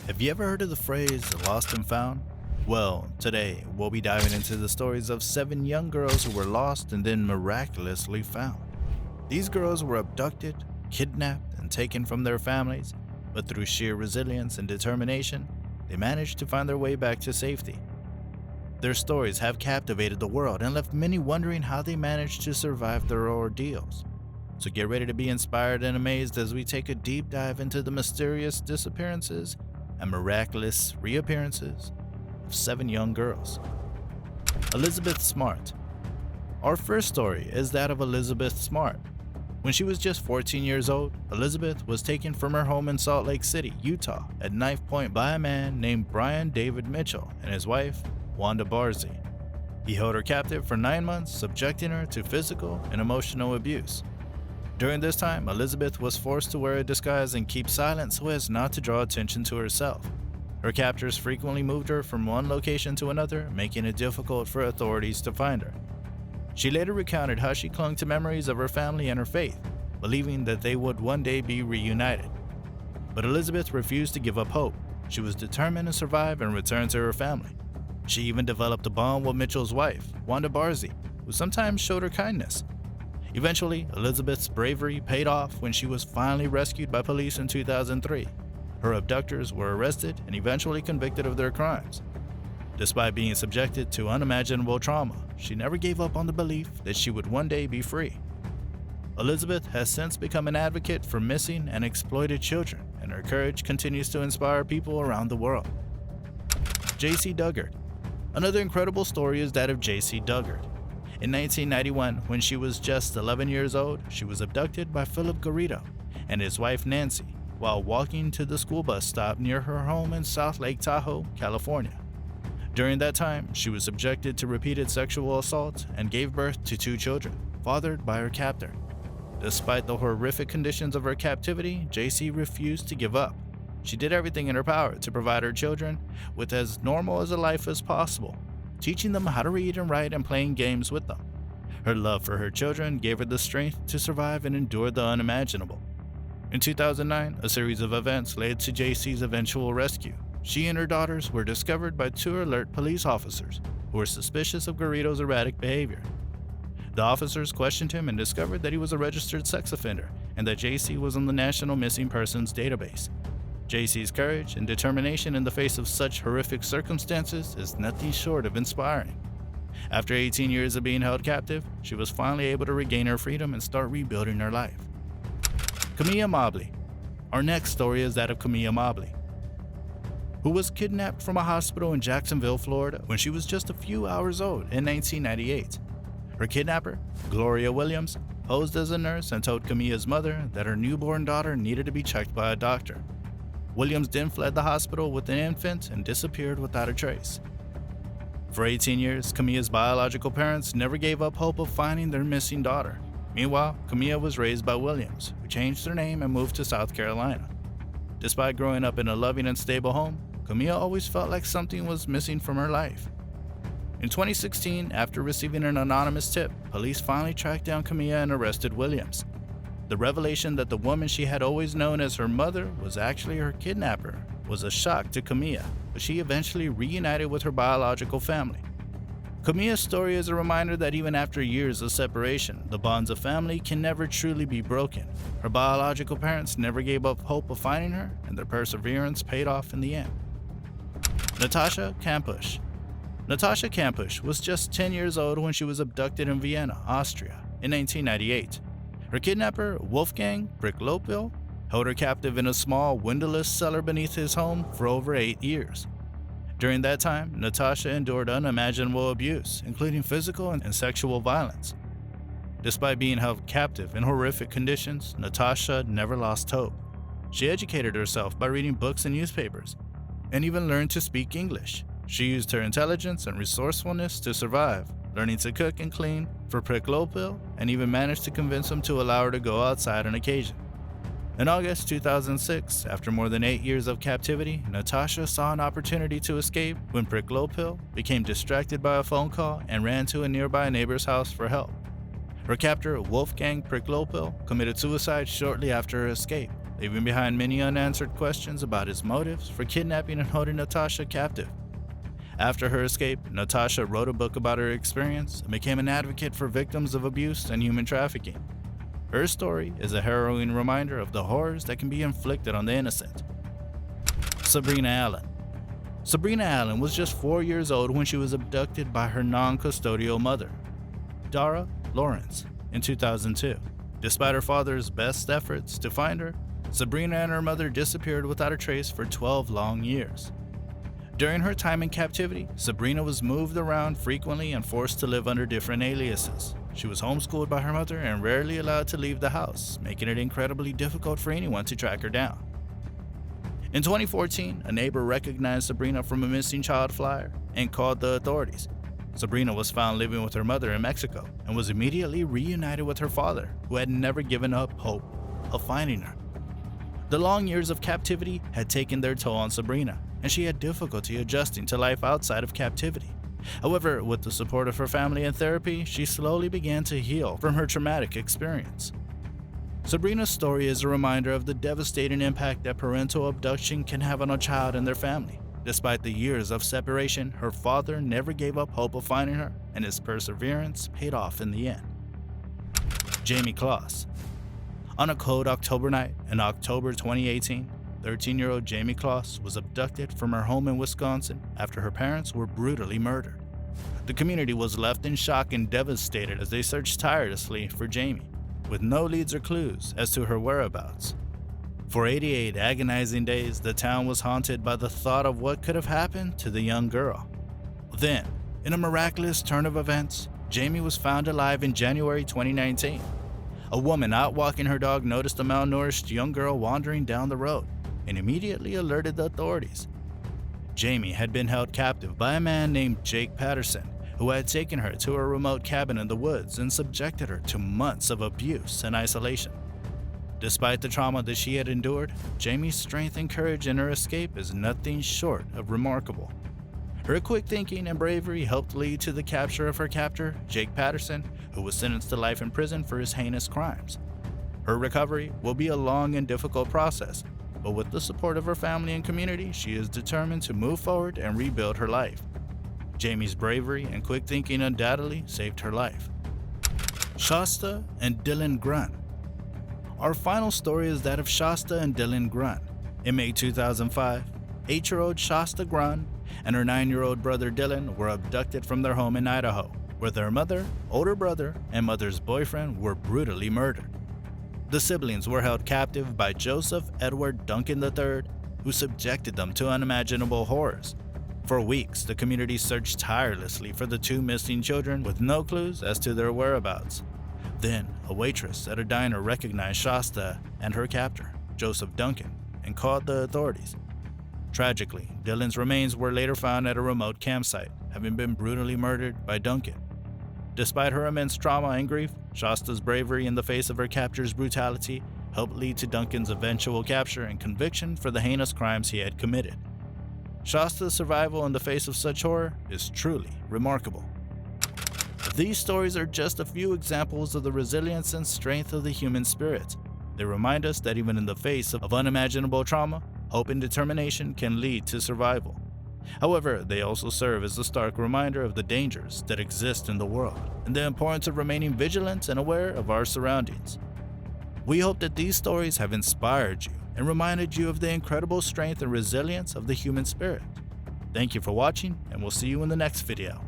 Have you ever heard of the phrase lost and found? Well, today we'll be diving into the stories of 7 young girls who were lost and then miraculously found. These girls were abducted, kidnapped, and taken from their families, but through sheer resilience and determination, they managed to find their way back to safety. Their stories have captivated the world and left many wondering how they managed to survive their ordeals. So get ready to be inspired and amazed as we take a deep dive into the mysterious disappearances and miraculous reappearances of 7 young girls. Elizabeth Smart. Our first story is that of Elizabeth Smart. When she was just 14 years old, Elizabeth was taken from her home in Salt Lake City, Utah, at knife point by a man named Brian David Mitchell and his wife, Wanda Barzy. He held her captive for 9 months, subjecting her to physical and emotional abuse. During this time, Elizabeth was forced to wear a disguise and keep silent so as not to draw attention to herself. Her captors frequently moved her from one location to another, making it difficult for authorities to find her. She later recounted how she clung to memories of her family and her faith, believing that they would one day be reunited. But Elizabeth refused to give up hope. She was determined to survive and return to her family. She even developed a bond with Mitchell's wife, Wanda Barzy, who sometimes showed her kindness. Eventually, Elizabeth's bravery paid off when she was finally rescued by police in 2003. Her abductors were arrested and eventually convicted of their crimes. Despite being subjected to unimaginable trauma, she never gave up on the belief that she would one day be free. Elizabeth has since become an advocate for missing and exploited children, and her courage continues to inspire people around the world. J.C. Duggart. Another incredible story is that of J.C. Duggart. In 1991, when she was just 11 years old, she was abducted by Philip Garrido and his wife Nancy while walking to the school bus stop near her home in South Lake Tahoe, California. During that time, she was subjected to repeated sexual assault and gave birth to 2 children, fathered by her captor. Despite the horrific conditions of her captivity, JC refused to give up. She did everything in her power to provide her children with as normal as a life as possible, teaching them how to read and write and playing games with them. Her love for her children gave her the strength to survive and endure the unimaginable. In 2009, a series of events led to JC's eventual rescue. She and her daughters were discovered by 2 alert police officers who were suspicious of Garrido's erratic behavior. The officers questioned him and discovered that he was a registered sex offender and that JC was on the National Missing Persons database. JC's courage and determination in the face of such horrific circumstances is nothing short of inspiring. After 18 years of being held captive, she was finally able to regain her freedom and start rebuilding her life. Camilla Mobley. Our next story is that of Camilla Mobley, who was kidnapped from a hospital in Jacksonville, Florida, when she was just a few hours old in 1998. Her kidnapper, Gloria Williams, posed as a nurse and told Camilla's mother that her newborn daughter needed to be checked by a doctor. Williams then fled the hospital with an infant and disappeared without a trace. For 18 years, Camilla's biological parents never gave up hope of finding their missing daughter. Meanwhile, Camilla was raised by Williams, who changed her name and moved to South Carolina. Despite growing up in a loving and stable home, Camilla always felt like something was missing from her life. In 2016, after receiving an anonymous tip, police finally tracked down Camilla and arrested Williams. The revelation that the woman she had always known as her mother was actually her kidnapper was a shock to Camilla, but she eventually reunited with her biological family. Camilla's story is a reminder that even after years of separation, the bonds of family can never truly be broken. Her biological parents never gave up hope of finding her, and their perseverance paid off in the end. Natasha Kampusch. Natasha Kampusch was just 10 years old when she was abducted in Vienna, Austria, in 1998. Her kidnapper, Wolfgang Pricklopil, held her captive in a small, windowless cellar beneath his home for over 8 years. During that time, Natasha endured unimaginable abuse, including physical and sexual violence. Despite being held captive in horrific conditions, Natasha never lost hope. She educated herself by reading books and newspapers, and even learned to speak English. She used her intelligence and resourcefulness to survive, learning to cook and clean for Pricklopil, and even managed to convince him to allow her to go outside on occasion. In August 2006, after more than 8 years of captivity, Natasha saw an opportunity to escape when Pricklopil became distracted by a phone call and ran to a nearby neighbor's house for help. Her captor, Wolfgang Pricklopil, committed suicide shortly after her escape. leaving behind many unanswered questions about his motives for kidnapping and holding Natasha captive. After her escape, Natasha wrote a book about her experience and became an advocate for victims of abuse and human trafficking. Her story is a harrowing reminder of the horrors that can be inflicted on the innocent. Sabrina Allen. Sabrina Allen was just 4 years old when she was abducted by her non-custodial mother, Dara Lawrence, in 2002. Despite her father's best efforts to find her, Sabrina and her mother disappeared without a trace for 12 long years. During her time in captivity, Sabrina was moved around frequently and forced to live under different aliases. She was homeschooled by her mother and rarely allowed to leave the house, making it incredibly difficult for anyone to track her down. In 2014, a neighbor recognized Sabrina from a missing child flyer and called the authorities. Sabrina was found living with her mother in Mexico and was immediately reunited with her father, who had never given up hope of finding her. The long years of captivity had taken their toll on Sabrina, and she had difficulty adjusting to life outside of captivity. However, with the support of her family and therapy, she slowly began to heal from her traumatic experience. Sabrina's story is a reminder of the devastating impact that parental abduction can have on a child and their family. Despite the years of separation, her father never gave up hope of finding her, and his perseverance paid off in the end. Jamie Kloss. On a cold October night in October 2018, 13-year-old Jamie Kloss was abducted from her home in Wisconsin after her parents were brutally murdered. The community was left in shock and devastated as they searched tirelessly for Jamie, with no leads or clues as to her whereabouts. For 88 agonizing days, the town was haunted by the thought of what could have happened to the young girl. Then, in a miraculous turn of events, Jamie was found alive in January 2019. A woman out walking her dog noticed a malnourished young girl wandering down the road and immediately alerted the authorities. Jamie had been held captive by a man named Jake Patterson, who had taken her to a remote cabin in the woods and subjected her to months of abuse and isolation. Despite the trauma that she had endured, Jamie's strength and courage in her escape is nothing short of remarkable. Her quick thinking and bravery helped lead to the capture of her captor, Jake Patterson, who was sentenced to life in prison for his heinous crimes. Her recovery will be a long and difficult process, but with the support of her family and community, she is determined to move forward and rebuild her life. Jamie's bravery and quick thinking undoubtedly saved her life. Shasta and Dylan Grun. Our final story is that of Shasta and Dylan Grun. In May 2005, 8-year-old Shasta Grun and her 9-year-old brother Dylan were abducted from their home in Idaho, where their mother, older brother, and mother's boyfriend were brutally murdered. The siblings were held captive by Joseph Edward Duncan III, who subjected them to unimaginable horrors. For weeks, the community searched tirelessly for the two missing children with no clues as to their whereabouts. Then, a waitress at a diner recognized Shasta and her captor, Joseph Duncan, and called the authorities. Tragically, Dylan's remains were later found at a remote campsite, having been brutally murdered by Duncan. Despite her immense trauma and grief, Shasta's bravery in the face of her captor's brutality helped lead to Duncan's eventual capture and conviction for the heinous crimes he had committed. Shasta's survival in the face of such horror is truly remarkable. These stories are just a few examples of the resilience and strength of the human spirit. They remind us that even in the face of unimaginable trauma, hope and determination can lead to survival. However, they also serve as a stark reminder of the dangers that exist in the world and the importance of remaining vigilant and aware of our surroundings. We hope that these stories have inspired you and reminded you of the incredible strength and resilience of the human spirit. Thank you for watching, and we'll see you in the next video.